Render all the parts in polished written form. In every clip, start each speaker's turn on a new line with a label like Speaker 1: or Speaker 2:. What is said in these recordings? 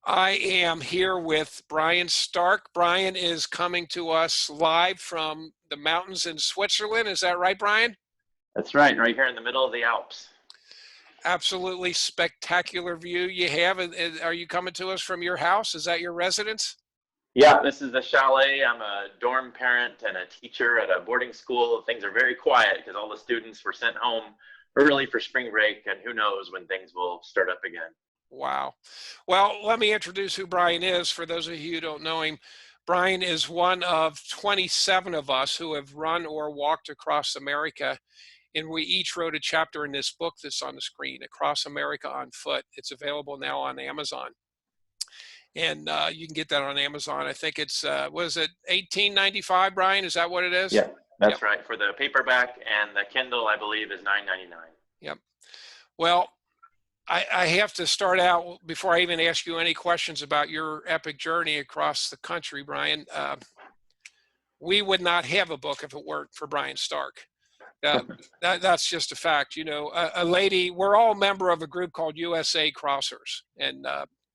Speaker 1: I am here with Brian Stark. Brian is coming to us live from the mountains in Switzerland. Is that right, Brian?
Speaker 2: That's right here in the middle of the Alps.
Speaker 1: Absolutely spectacular view you have. Are you coming to us from your house? Is that your residence?
Speaker 2: Yeah, this is the chalet. I'm a dorm parent and a teacher at a boarding school. Things are very quiet because all the students were sent home early for spring break, and who knows when things will start up again.
Speaker 1: Wow. Well, let me introduce who Brian is. For those of you who don't know him, Brian is one of 27 of us who have run or walked across America. And we each wrote a chapter in this book that's on the screen, Across America on Foot. It's available now on Amazon. And you can get that on Amazon. I think it's, what is it, $18.95, Brian? Is that what it is?
Speaker 2: Yeah, that's
Speaker 1: Yep.
Speaker 2: right. For the paperback and the Kindle, I believe, is $9.99.
Speaker 1: Yep. Well, I have to start out before I even ask you any questions about your epic journey across the country, Brian. We would not have a book if it weren't for Brian Stark. That's just a fact. You know, a lady, we're all a member of a group called USA Crossers. And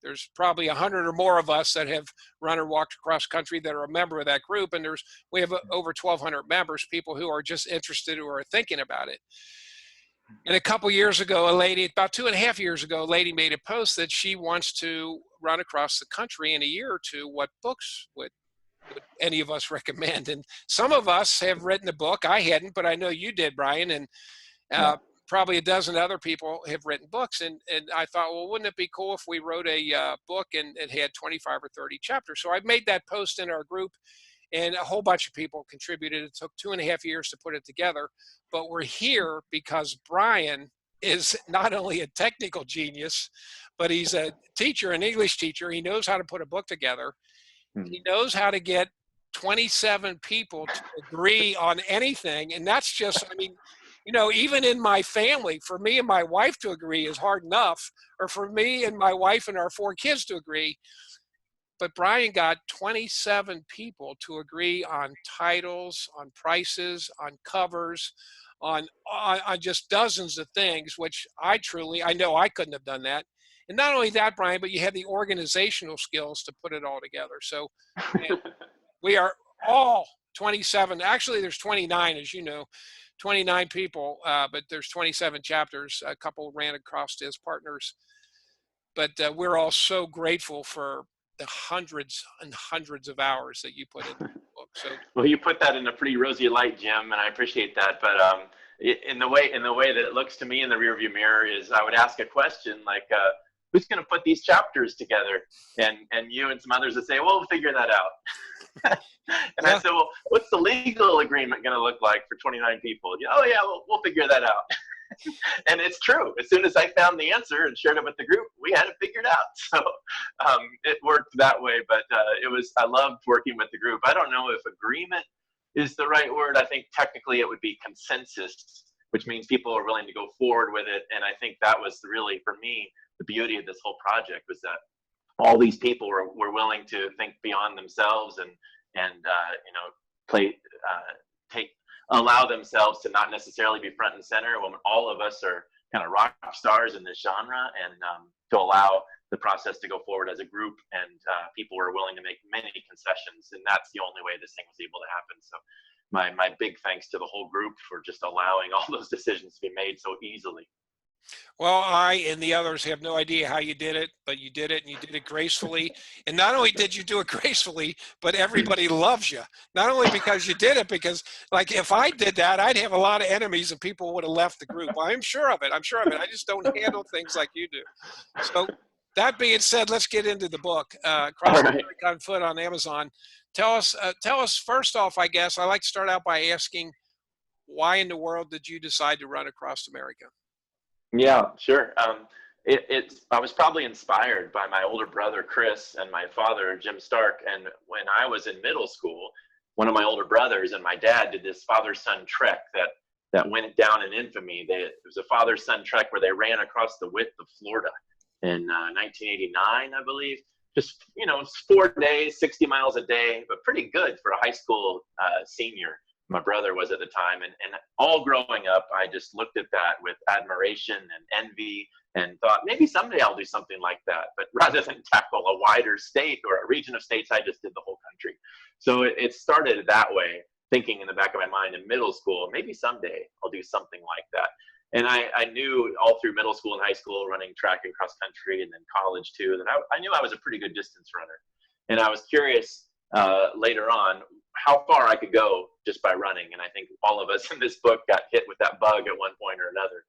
Speaker 1: there's probably 100 or more of us that have run or walked across country that are a member of that group. And we have over 1,200 members, people who are just interested or are thinking about it. And a couple years ago, about 2.5 years ago, a lady made a post that she wants to run across the country in a year or two. What books would any of us recommend? And some of us have written a book. I hadn't, but I know you did, Brian. And probably a dozen other people have written books. And I thought, well, wouldn't it be cool if we wrote a book and it had 25 or 30 chapters? So I made that post in our group. And a whole bunch of people contributed. It took 2.5 years to put it together, but we're here because Brian is not only a technical genius, but he's a teacher, an English teacher. He knows how to put a book together. He knows how to get 27 people to agree on anything. And that's just, I mean, you know, even in my family, for me and my wife to agree is hard enough, or for me and my wife and our 4 kids to agree. But Brian got 27 people to agree on titles, on prices, on covers, on just dozens of things, which I know I couldn't have done that. And not only that, Brian, but you have the organizational skills to put it all together. So man, we are all 27. Actually, there's 29, as you know, 29 people, but there's 27 chapters. A couple ran across as partners. But we're all so grateful for the hundreds and hundreds of hours that you put into the book. So,
Speaker 2: well, you put that in a pretty rosy light, Jim, and I appreciate that. But in the way that it looks to me in the rearview mirror is, I would ask a question like, who's going to put these chapters together? And you and some others would say, well, we'll figure that out. And I said, well, what's the legal agreement going to look like for 29 people? Oh yeah, we'll figure that out. And it's true. As soon as I found the answer and shared it with the group, we had it figured out. So it worked that way. But I loved working with the group. I don't know if agreement is the right word. I think technically it would be consensus, which means people are willing to go forward with it. And I think that was really, for me, the beauty of this whole project was that all these people were willing to think beyond themselves and allow themselves to not necessarily be front and center when all of us are kind of rock stars in this genre, and to allow the process to go forward as a group, and people were willing to make many concessions, and that's the only way this thing was able to happen. So my big thanks to the whole group for just allowing all those decisions to be made so easily.
Speaker 1: well, I and the others have no idea how you did it, but you did it, and you did it gracefully. And not only did you do it gracefully, but everybody loves you. Not only because you did it, because like if I did that, I'd have a lot of enemies and people would have left the group. I'm sure of it. I'm sure of it. I just don't handle things like you do. So that being said, let's get into the book, Cross America on Foot on Amazon. Tell us first off, I guess, I like to start out by asking, why in the world did you decide to run across America?
Speaker 2: Yeah, sure. I was probably inspired by my older brother, Chris, and my father, Jim Stark. And when I was in middle school, one of my older brothers and my dad did this father-son trek that went down in infamy. It was a father-son trek where they ran across the width of Florida in 1989, I believe. Just, 4 days, 60 miles a day, but pretty good for a high school senior. my brother was at the time. And all growing up, I just looked at that with admiration and envy and thought maybe someday I'll do something like that. But rather than tackle a wider state or a region of states, I just did the whole country. So it started that way, thinking in the back of my mind in middle school, maybe someday I'll do something like that. And I knew all through middle school and high school, running track and cross country, and then college too, that I knew I was a pretty good distance runner. And I was curious later on how far I could go just by running. And I think all of us in this book got hit with that bug at one point or another.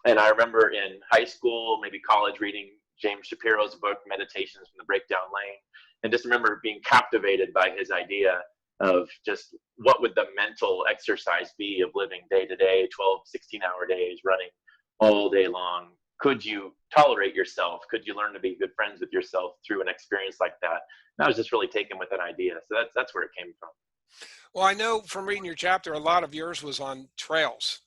Speaker 2: And I remember in high school, maybe college, reading James Shapiro's book, Meditations from the Breakdown Lane, and just remember being captivated by his idea of just what would the mental exercise be of living day to day, 12, 16-hour days, running all day long. Could you tolerate yourself? Could you learn to be good friends with yourself through an experience like that? And I was just really taken with that idea. So that's where it came from.
Speaker 1: Well, I know from reading your chapter, a lot of yours was on trails.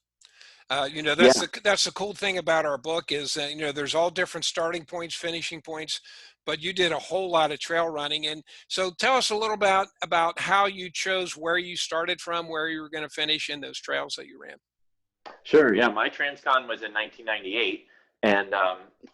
Speaker 2: Yeah.
Speaker 1: That's the cool thing about our book is that, there's all different starting points, finishing points, but you did a whole lot of trail running. And so tell us a little about how you chose where you started from, where you were going to finish in those trails that you ran.
Speaker 2: Sure. Yeah. My Transcon was in 1998. And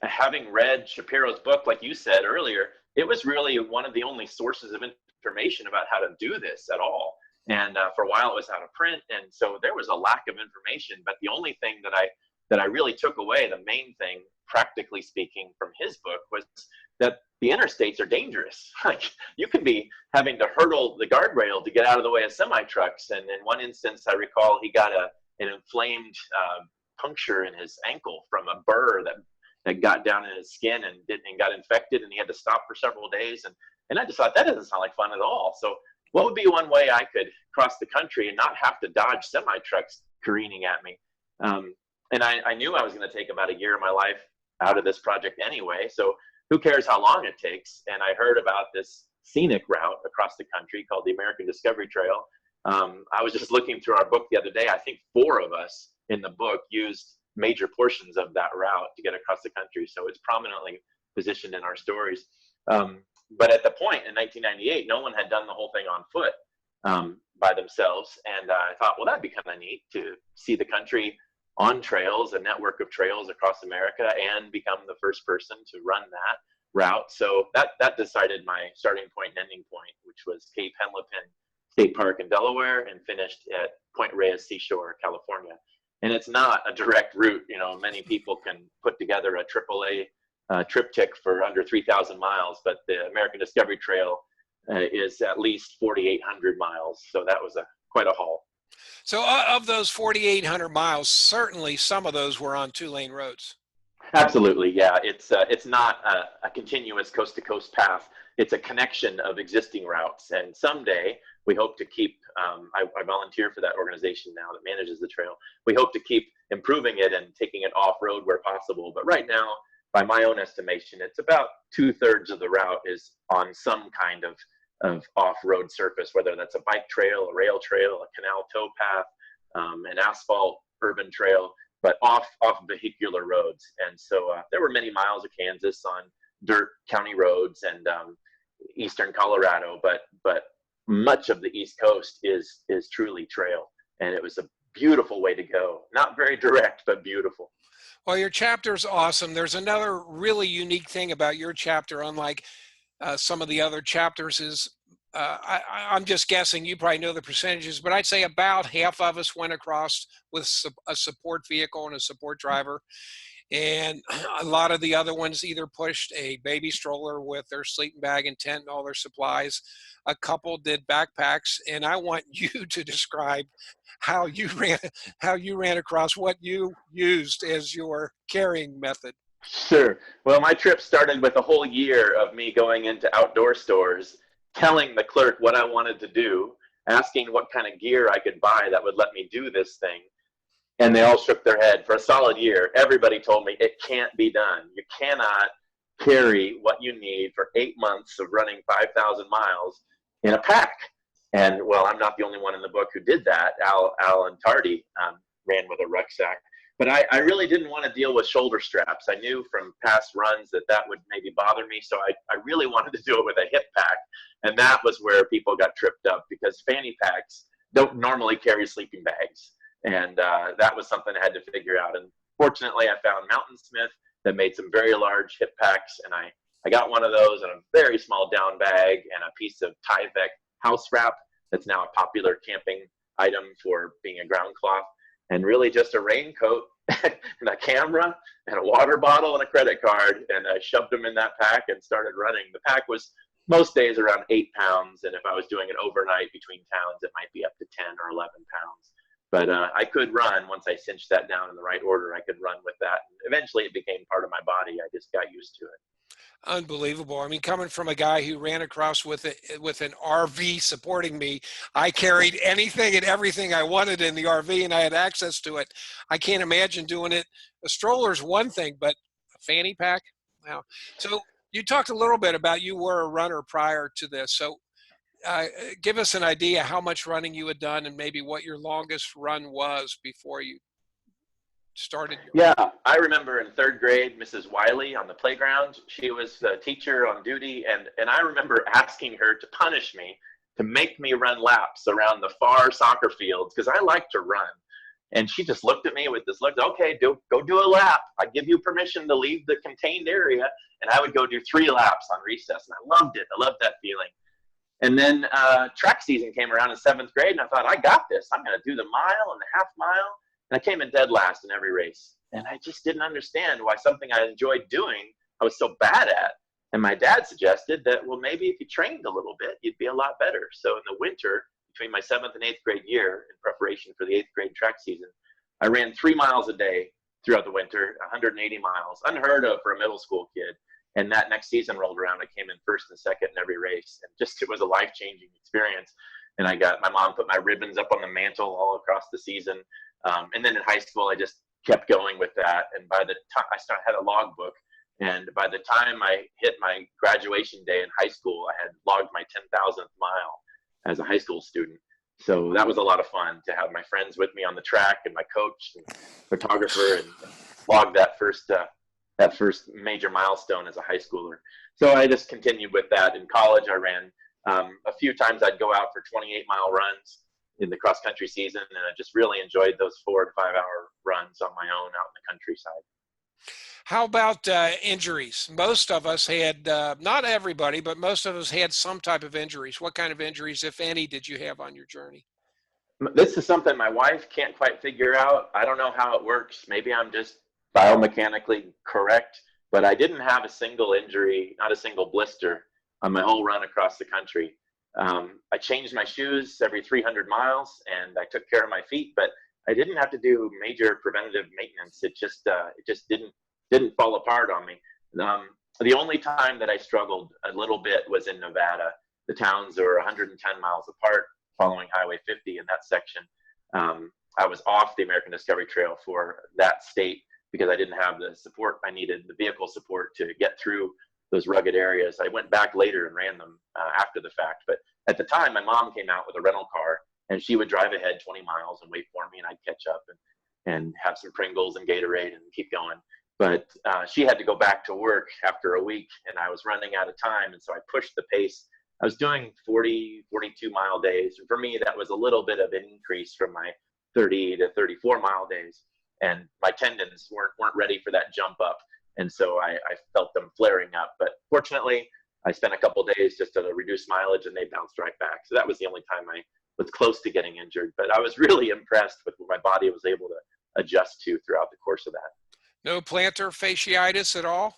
Speaker 2: having read Shapiro's book, like you said earlier, it was really one of the only sources of information about how to do this at all. And for a while it was out of print. And so there was a lack of information, but the only thing that I really took away, the main thing, practically speaking, from his book was that the interstates are dangerous. Like you can be having to hurdle the guardrail to get out of the way of semi trucks. And in one instance, I recall he got an inflamed puncture in his ankle from a burr that got down in his skin and got infected, and he had to stop for several days. And I just thought that doesn't sound like fun at all. So what would be one way I could cross the country and not have to dodge semi trucks careening at me? And I knew I was going to take about a year of my life out of this project anyway. So who cares how long it takes? And I heard about this scenic route across the country called the American Discovery Trail. I was just looking through our book the other day. I think 4 of us in the book used major portions of that route to get across the country. So it's prominently positioned in our stories. But at the point in 1998, no one had done the whole thing on foot by themselves. And I thought, well, that'd be kind of neat to see the country on trails, a network of trails across America, and become the first person to run that route. So that decided my starting point and ending point, which was Cape Henlopen State Park in Delaware, and finished at Point Reyes Seashore, California. And it's not a direct route. Many people can put together a AAA triptych for under 3,000 miles, but the American Discovery Trail is at least 4,800 miles. So that was quite a haul.
Speaker 1: So of those 4,800 miles, certainly some of those were on 2-lane roads.
Speaker 2: Absolutely, yeah. It's not a continuous coast-to-coast path. It's a connection of existing routes. And someday we hope to keep, I volunteer for that organization now that manages the trail. We hope to keep improving it and taking it off-road where possible. But right now, by my own estimation, it's about 2/3 of the route is on some kind of off-road surface, whether that's a bike trail, a rail trail, a canal tow path, an asphalt urban trail, but off vehicular roads. And so there were many miles of Kansas on dirt county roads and eastern Colorado, but much of the East Coast is truly trail. And it was a beautiful way to go. Not very direct, but beautiful.
Speaker 1: Well, your chapter's awesome. There's another really unique thing about your chapter, unlike some of the other chapters, is I'm just guessing, you probably know the percentages, but I'd say about half of us went across with a support vehicle and a support driver. And a lot of the other ones either pushed a baby stroller with their sleeping bag and tent and all their supplies. A couple did backpacks. And I want you to describe how you ran across, what you used as your carrying method.
Speaker 2: Sure. Well, my trip started with a whole year of me going into outdoor stores, telling the clerk what I wanted to do, asking what kind of gear I could buy that would let me do this thing. And they all shook their head. For a solid year, everybody told me it can't be done. You cannot carry what you need for 8 months of running 5,000 miles in a pack. And well, I'm not the only one in the book who did that. Alan Tardy ran with a rucksack. But I really didn't want to deal with shoulder straps. I knew from past runs that would maybe bother me. So I really wanted to do it with a hip pack. And that was where people got tripped up, because fanny packs don't normally carry sleeping bags. And that was something I had to figure out. And fortunately, I found Mountain Smith that made some very large hip packs. And I got one of those and a very small down bag and a piece of Tyvek house wrap that's now a popular camping item for being a ground cloth. And really just a raincoat and a camera and a water bottle and a credit card. And I shoved them in that pack and started running. The pack was most days around 8 pounds. And if I was doing it overnight between towns, it might be up to 10 or 11 pounds. But I could run once I cinched that down in the right order. I could run with that. And eventually it became part of my body. I just got used to it.
Speaker 1: Unbelievable. I mean, coming from a guy who ran across with an RV supporting me, I carried anything and everything I wanted in the RV, and I had access to it. I can't imagine doing it. A stroller's one thing, but a fanny pack? Wow. So you talked a little bit about you were a runner prior to this. So give us an idea how much running you had done and maybe what your longest run was before you started.
Speaker 2: Yeah, I remember in 3rd grade, Mrs. Wiley on the playground, she was the teacher on duty, and I remember asking her to punish me, to make me run laps around the far soccer fields, because I like to run. And she just looked at me with this look, okay, go do a lap. I give you permission to leave the contained area. And I would go do 3 laps on recess, and I loved it. I loved that feeling. And then track season came around in 7th grade, and I thought, I got this. I'm going to do the mile and the half mile. And I came in dead last in every race. And I just didn't understand why something I enjoyed doing, I was so bad at. And my dad suggested that, well, maybe if you trained a little bit, you'd be a lot better. So in the winter, between my 7th and 8th grade year, in preparation for the 8th grade track season, I ran 3 miles a day throughout the winter, 180 miles, unheard of for a middle school kid. And that next season rolled around, I came in 1st and 2nd in every race. And just, it was a life-changing experience. And my mom put my ribbons up on the mantle all across the season. And then in high school, I just kept going with that. And by the time I had a logbook, and by the time I hit my graduation day in high school, I had logged my 10,000th mile as a high school student. So that was a lot of fun to have my friends with me on the track and my coach and photographer, and log that first major milestone as a high schooler. So I just continued with that. In college, I ran a few times. I'd go out for 28-mile runs in the cross country season, and I just really enjoyed those 4 to 5 hour runs on my own out in the countryside.
Speaker 1: How about injuries? Most of us had, not everybody, but most of us had some type of injuries. What kind of injuries, if any, did you have on your journey?
Speaker 2: This is something my wife can't quite figure out. I don't know how it works. Maybe I'm just biomechanically correct, but I didn't have a single injury, not a single blister on my whole run across the country. I changed my shoes every 300 miles, and I took care of my feet, but I didn't have to do major preventative maintenance. It just didn't fall apart on me. The only time that I struggled a little bit was in Nevada. The towns are 110 miles apart following Highway 50 in that section. I was off the American Discovery Trail for that state because I didn't have the support I needed, the vehicle support to get through those rugged areas. I went back later and ran them after the fact. But at the time, my mom came out with a rental car, and she would drive ahead 20 miles and wait for me, and I'd catch up and have some Pringles and Gatorade and keep going. But she had to go back to work after a week, and I was running out of time, and so I pushed the pace. I was doing 40, 42-mile days. And for me, that was a little bit of an increase from my 30 to 34-mile days. And my tendons weren't ready for that jump up. And so I felt them flaring up. But fortunately, I spent a couple of days just at a reduced mileage, and they bounced right back. So that was the only time I was close to getting injured. But I was really impressed with what my body was able to adjust to throughout the course of that.
Speaker 1: No plantar fasciitis at all?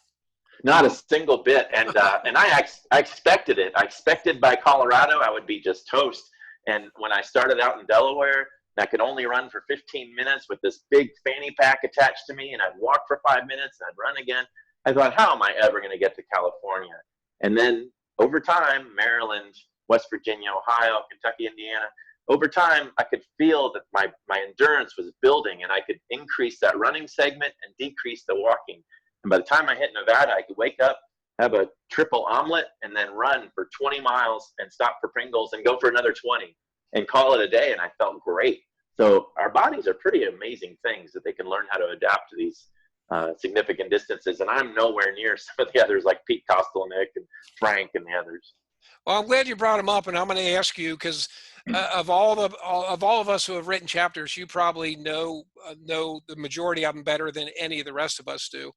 Speaker 2: Not a single bit. And I expected it. I expected by Colorado I would be just toast. And when I started out in Delaware, I could only run for 15 minutes with this big fanny pack attached to me, and I'd walk for 5 minutes and I'd run again. I thought, how am I ever going to get to California? And then over time, Maryland, West Virginia, Ohio, Kentucky, Indiana, over time, I could feel that my endurance was building, and I could increase that running segment and decrease the walking. And by the time I hit Nevada, I could wake up, have a triple omelet, and then run for 20 miles and stop for Pringles and go for another 20 and call it a day. And I felt great. So our bodies are pretty amazing things that they can learn how to adapt to these significant distances. And I'm nowhere near some of the others like Pete Kostelnick and Frank and the others.
Speaker 1: Well, I'm glad you brought them up, and I'm going to ask you because of all of us who have written chapters, you probably know the majority of them better than any of the rest of us do.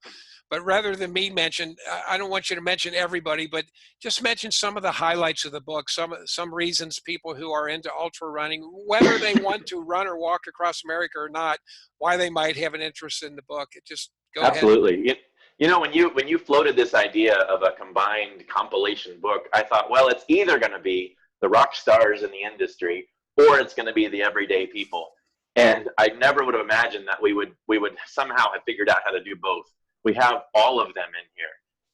Speaker 1: But rather than me mention, I don't want you to mention everybody, but just mention some of the highlights of the book, some reasons people who are into ultra running, whether they want to run or walk across America or not, why they might have an interest in the book. Just go ahead.
Speaker 2: Absolutely. You know, when you floated this idea of a combined compilation book, I thought, well, it's either going to be the rock stars in the industry or it's going to be the everyday people. And I never would have imagined that we would somehow have figured out how to do both. We have all of them in here.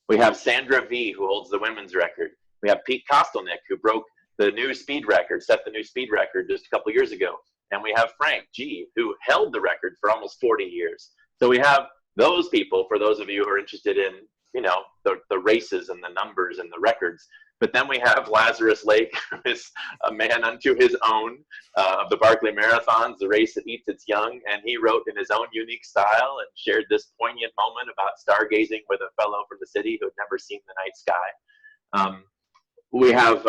Speaker 2: We have Sandra V, who holds the women's record. We have Pete Kostelnick, who broke the new speed record, set the new speed record just a couple years ago. And we have Frank G, who held the record for almost 40 years. So we have those people, for those of you who are interested in, you know, the races and the numbers and the records. But then we have Lazarus Lake, who is a man unto his own of the Barkley Marathons, the race that eats its young. And he wrote in his own unique style and shared this poignant moment about stargazing with a fellow from the city who had never seen the night sky. We have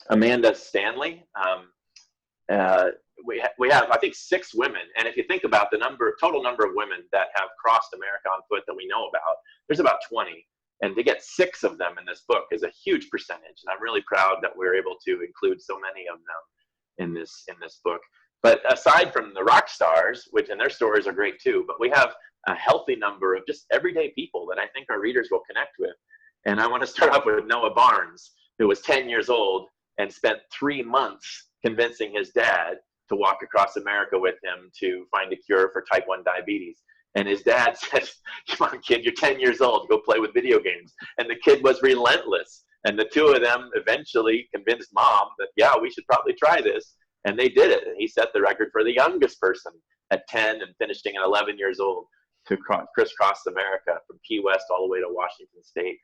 Speaker 2: Amanda Stanley. We have, I think, 6 women. And if you think about the total number of women that have crossed America on foot that we know about, there's about 20. And to get 6 of them in this book is a huge percentage. And I'm really proud that we're able to include so many of them in this book. But aside from the rock stars, and their stories are great too, but we have a healthy number of just everyday people that I think our readers will connect with. And I want to start off with Noah Barnes, who was 10 years old and spent 3 months convincing his dad to walk across America with him to find a cure for type 1 diabetes. And his dad said, come on, kid, you're 10 years old, go play with video games. And the kid was relentless. And the two of them eventually convinced mom that, yeah, we should probably try this. And they did it. And he set the record for the youngest person at 10 and finishing at 11 years old to crisscross America from Key West all the way to Washington State.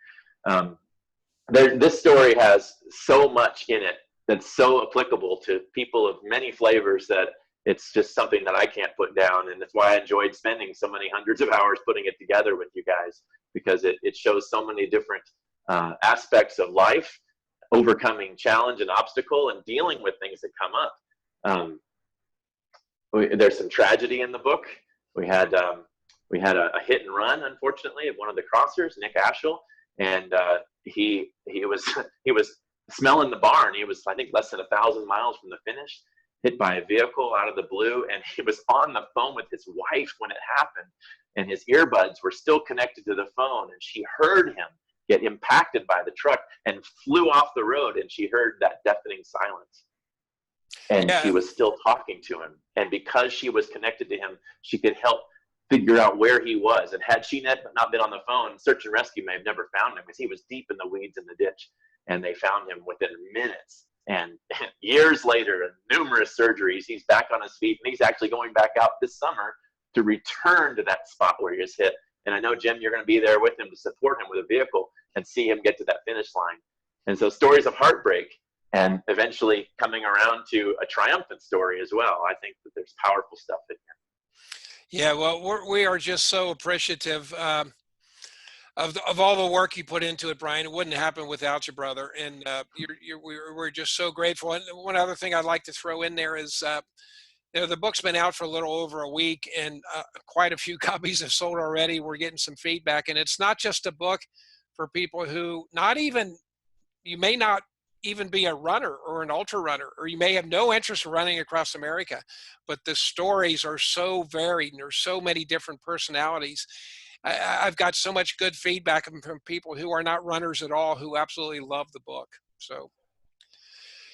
Speaker 2: This story has so much in it that's so applicable to people of many flavors that it's just something that I can't put down. And that's why I enjoyed spending so many hundreds of hours putting it together with you guys, because it shows so many different aspects of life, overcoming challenge and obstacle and dealing with things that come up. There's some tragedy in the book. We had a hit and run, unfortunately, of one of the crossers, Nick Ashel, and he was smelling the barn. He was, I think, less than 1,000 miles from the finish, hit by a vehicle out of the blue, and he was on the phone with his wife when it happened, and his earbuds were still connected to the phone, and she heard him get impacted by the truck and flew off the road, and she heard that deafening silence. And she was still talking to him, and because she was connected to him, she could help figure out where he was. And had she not been on the phone, search and rescue may have never found him, because he was deep in the weeds in the ditch, and they found him within minutes. And years later, and numerous surgeries, he's back on his feet, and he's actually going back out this summer to return to that spot where he was hit. And I know, Jim, you're going to be there with him to support him with a vehicle and see him get to that finish line. And so stories of heartbreak and eventually coming around to a triumphant story as well. I think that there's powerful stuff in here.
Speaker 1: Yeah, well, we are just so appreciative of all the work you put into it, Brian. It wouldn't happen without your brother, and we're just so grateful. And one other thing I'd like to throw in there is, you know, the book's been out for a little over a week, and quite a few copies have sold already. We're getting some feedback, and it's not just a book for people who you may not even be a runner or an ultra runner, or you may have no interest in running across America, but the stories are so varied, and there's so many different personalities. I've got so much good feedback from people who are not runners at all, who absolutely love the book. So,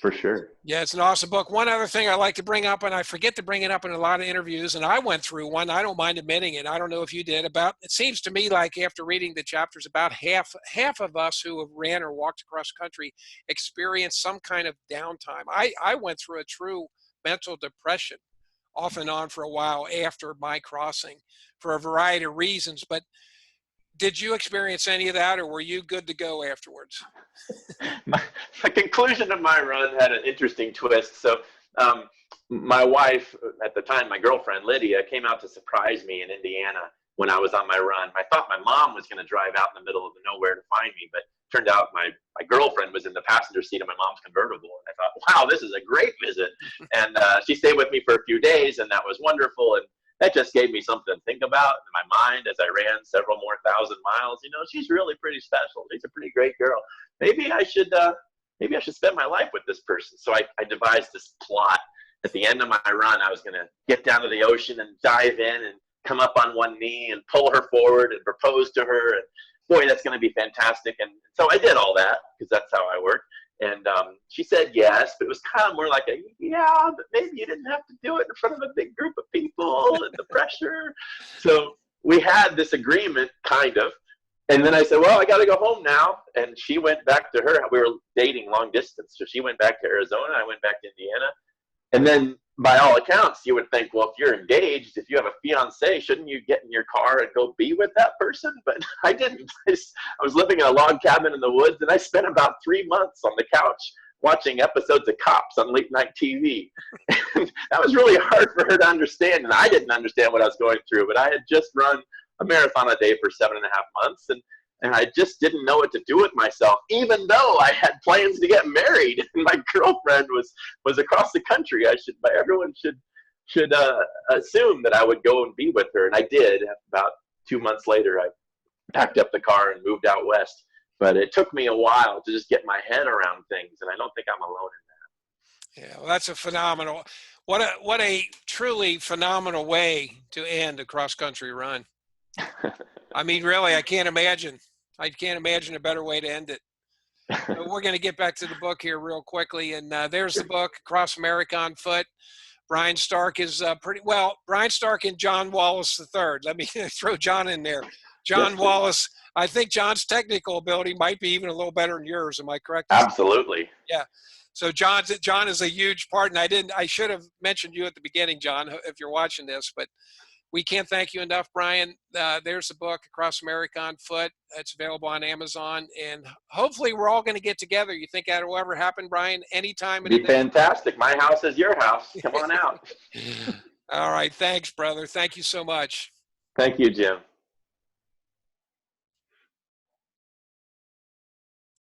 Speaker 2: for sure.
Speaker 1: Yeah, it's an awesome book. One other thing I like to bring up, and I forget to bring it up in a lot of interviews, and I went through one, I don't mind admitting it, I don't know if you did, it seems to me like after reading the chapters, about half of us who have ran or walked across country experience some kind of downtime. I went through a true mental depression off and on for a while after my crossing for a variety of reasons. But did you experience any of that, or were you good to go afterwards?
Speaker 2: The conclusion of my run had an interesting twist. So my wife at the time, my girlfriend Lydia, came out to surprise me in Indiana, when I was on my run. I thought my mom was going to drive out in the middle of the nowhere to find me, but turned out my girlfriend was in the passenger seat of my mom's convertible. And I thought, wow, this is a great visit. And she stayed with me for a few days, and that was wonderful. And that just gave me something to think about in my mind as I ran several more thousand miles. You know, she's really pretty special. She's a pretty great girl. Maybe I should spend my life with this person. So I devised this plot. At the end of my run, I was going to get down to the ocean and dive in and come up on one knee and pull her forward and propose to her. And boy, that's going to be fantastic. And so I did all that because that's how I work. And she said yes, but it was kind of more like a, yeah, but maybe you didn't have to do it in front of a big group of people and the pressure. So we had this agreement, kind of. And then I said, well, I got to go home now. And she went back to her. We were dating long distance. So she went back to Arizona. I went back to Indiana. And then by all accounts, you would think, well, if you're engaged, if you have a fiance, shouldn't you get in your car and go be with that person? But I didn't. I was living in a log cabin in the woods, and I spent about 3 months on the couch watching episodes of Cops on late night TV. And that was really hard for her to understand, and I didn't understand what I was going through. But I had just run a marathon a day for 7.5 months, and I just didn't know what to do with myself, even though I had plans to get married. And my girlfriend was across the country. Everyone should assume that I would go and be with her, and I did. About 2 months later, I packed up the car and moved out west. But it took me a while to just get my head around things, and I don't think I'm alone in that.
Speaker 1: Yeah, well, that's a phenomenal. What a truly phenomenal way to end a cross-country run. I mean, really, I can't imagine a better way to end it. But we're going to get back to the book here real quickly. And there's the book, Across America on Foot. Brian Stark is Brian Stark and John Wallace III. Let me throw John in there. John Wallace, I think John's technical ability might be even a little better than yours. Am I correct?
Speaker 2: Absolutely.
Speaker 1: Yeah. So John is a huge part. And I should have mentioned you at the beginning, John, if you're watching this, but we can't thank you enough, Brian. There's the book, Across America on Foot. It's available on Amazon. And hopefully we're all going to get together. You think that will ever happen, Brian? Anytime?
Speaker 2: It'd be fantastic. My house is your house. Come on out.
Speaker 1: All right. Thanks, brother. Thank you so much.
Speaker 2: Thank you, Jim.